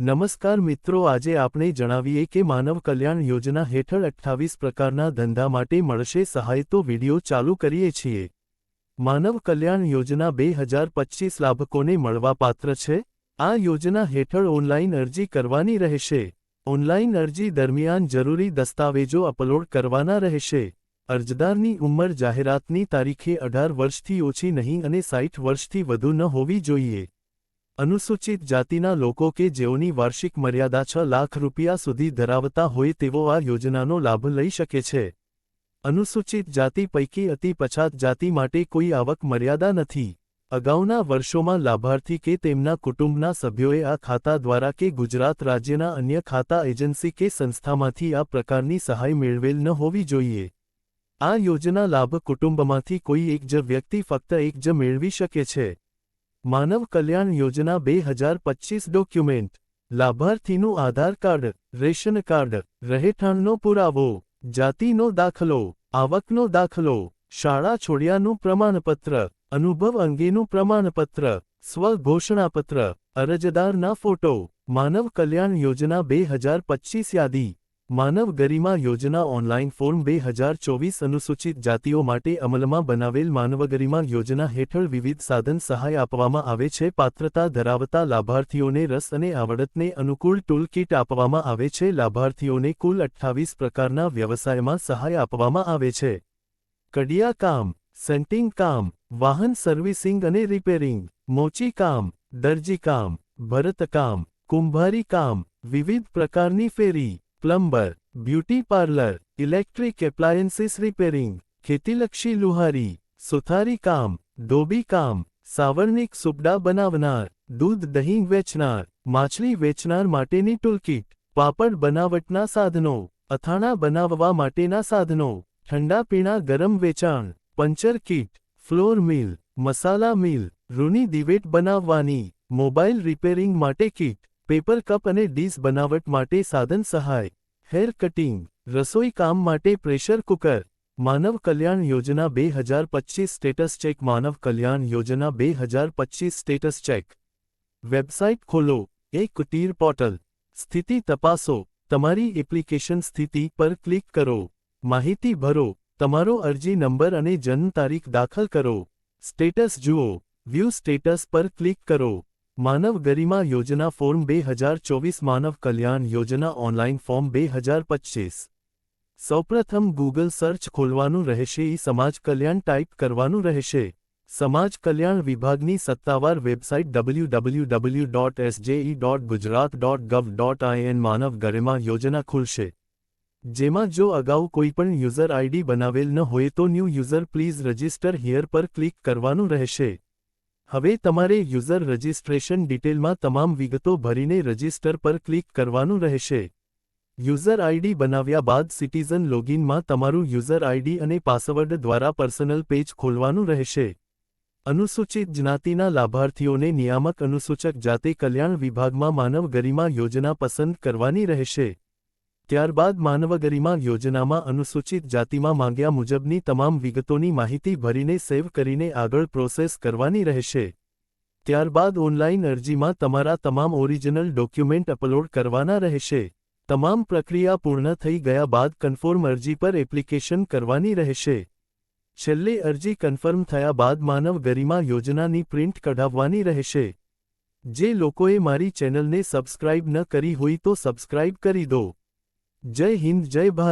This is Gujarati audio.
નમસ્કાર મિત્રો, આજે આપણે જણાવીએ કે માનવ કલ્યાણ યોજના હેઠળ 28 પ્રકારના ધંધા માટે મળશે સહાય. તો વિડિયો ચાલુ કરીએ છીએ. માનવ કલ્યાણ યોજના 2025 લાભકોને મળવાપાત્ર છે. આ યોજના હેઠળ ઓનલાઈન અરજી કરવાની રહેશે. ઓનલાઈન અરજી દરમિયાન જરૂરી દસ્તાવેજો અપલોડ કરવાના રહેશે. અરજદારની ઉંમર જાહેરાતની તારીખે 18 વર્ષથી ઓછી નહીં અને 60 વર્ષથી વધુ ન હોવી જોઈએ. અનુસૂચિત જાતિના લોકો કે જેઓની વાર્ષિક મર્યાદા 6 લાખ રૂપિયા સુધી ધરાવતા હોય તેઓ આ યોજનાનો લાભ લઈ શકે છે. અનુસૂચિત જાતિ પૈકી અતિ પછાત જાતિ માટે કોઈ આવક મર્યાદા નથી. અગાઉના વર્ષોમાં લાભાર્થી કે તેમના કુટુંબના સભ્યોએ આ ખાતા દ્વારા કે ગુજરાત રાજ્યના અન્ય ખાતા એજન્સી કે સંસ્થામાંથી આ પ્રકારની સહાય મેળવેલ ન હોવી જોઈએ. આ યોજના લાભ કુટુંબમાંથી કોઈ એક જ વ્યક્તિ ફક્ત એક જ મેળવી શકે છે. માનવ કલ્યાણ યોજના 2025 ડોક્યુમેન્ટ: લાભાર્થીનું આધાર કાર્ડ, રેશન કાર્ડ, રહેઠાણનો પુરાવો, જાતિનો દાખલો, આવકનો દાખલો, શાળા છોડ્યાનું પ્રમાણપત્ર, અનુભવ અંગેનું પ્રમાણપત્ર, સ્વ-ઘોષણાપત્ર, અરજદારના ફોટો. માનવ કલ્યાણ યોજના 2025 યાદી. માનવ ગરિમા યોજના ઓનલાઈન ફોર્મ 2024 અનુસૂચિત જાતિઓ માટે અમલમાં બનાવેલ માનવ ગરિમા યોજના હેઠળ વિવિધ સાધન સહાય આપવામાં આવે છે. પાત્રતા ધરાવતા લાભાર્થીઓને રસ અને આવડતને અનુકૂળ ટૂલ કીટ આપવામાં આવે છે. લાભાર્થીઓને કુલ 28 પ્રકારના વ્યવસાયમાં સહાય આપવામાં આવે છે. કડિયા કામ, સેન્ટિંગ કામ, વાહન સર્વિસિંગ અને રિપેરિંગ, મોચી કામ, દરજી કામ, ભરતકામ, કુંભારી કામ, વિવિધ પ્રકારની ફેરી, plumber, beauty parlour, electric appliances repairing, ખેતીલક્ષી લુહારી, સુથારી કામ, ધોબી કામ, સાવરણીક સુપડા બનાવનાર, દૂધ દહીં વેચનાર, માછલી વેચનાર માટેની ટૂલકીટ, પાપડ બનાવટના સાધનો, અથાણા બનાવવા માટેના સાધનો, ઠંડા પીણા ગરમ વેચાણ, પંચર કીટ, ફ્લોર મિલ, મસાલા મિલ, રૂની દિવેટ બનાવવાની, મોબાઈલ રિપેરિંગ માટે કીટ, પેપર કપ અને ડીશ બનાવટ માટે સાધન સહાય, હેર કટિંગ, રસોઈ કામ માટે પ્રેશર કુકર. માનવ કલ્યાણ યોજના 2025 સ્ટેટસ ચેક. માનવ કલ્યાણ યોજના 2025 સ્ટેટસ ચેક. વેબસાઇટ ખોલો. એક તીર પોર્ટલ. સ્થિતિ તપાસો. તમારી એપ્લિકેશન સ્થિતિ પર ક્લિક કરો. માહિતી ભરો. તમારો અરજી નંબર અને જન્મ તારીખ દાખલ કરો. સ્ટેટસ જુઓ. વ્યૂ સ્ટેટસ પર ક્લિક કરો. માનવ ગરિમા યોજના ફોર્મ 2024. માનવ કલ્યાણ યોજના ઓનલાઈન ફોર્મ 2025. સૌપ્રથમ ગૂગલ સર્ચ ખોલવાનું રહેશે. સમાજ કલ્યાણ ટાઈપ કરવાનું રહેશે. સમાજ કલ્યાણ વિભાગની સત્તાવાર વેબસાઇટ www.sje.gujarat.gov.in માનવ ગરિમા યોજના ખુલશે. જેમાં જો અગાઉ કોઈપણ યુઝર આઈડી બનાવેલ ન હોય તો new user please register here પર ક્લિક કરવાનું રહેશે. હવે તમારે યુઝર રજિસ્ટ્રેશન ડિટેલમાં તમામ વિગતો ભરીને રજિસ્ટર પર ક્લિક કરવાનું રહેશે. યુઝર આઈડી બનાવ્યા બાદ સિટીઝન લોગિનમાં તમારું યુઝર આઈડી અને પાસવર્ડ દ્વારા પર્સનલ પેજ ખોલવાનું રહેશે. અનુસૂચિત જ્ઞાતિના લાભાર્થીઓને નિયામક અનુસૂચક જાતિ કલ્યાણ વિભાગમાં માનવ ગરિમા યોજના પસંદ કરવાની રહેશે. ત્યારબાદ માનવ ગરિમા યોજનામાં અનુસૂચિત જાતિમાં માંગ્યા મુજબની તમામ વિગતોની માહિતી ભરીને સેવ કરીને આગળ પ્રોસેસ કરવાની રહેશે. ત્યારબાદ ઓનલાઈન અરજીમાં તમારા તમામ ઓરિજિનલ ડોક્યુમેન્ટ અપલોડ કરવાના રહેશે. તમામ પ્રક્રિયા પૂર્ણ થઈ ગયા બાદ કન્ફર્મ અરજી પર એપ્લિકેશન કરવાની રહેશે. છેલ્લે અરજી કન્ફર્મ થયા બાદ માનવ ગરિમા યોજનાની પ્રિન્ટ કઢાવવાની રહેશે. જે લોકોએ મારી ચેનલને સબસ્ક્રાઇબ ન કરી હોય તો સબસ્ક્રાઇબ કરી દો. જય હિન્દ, જય ભારત.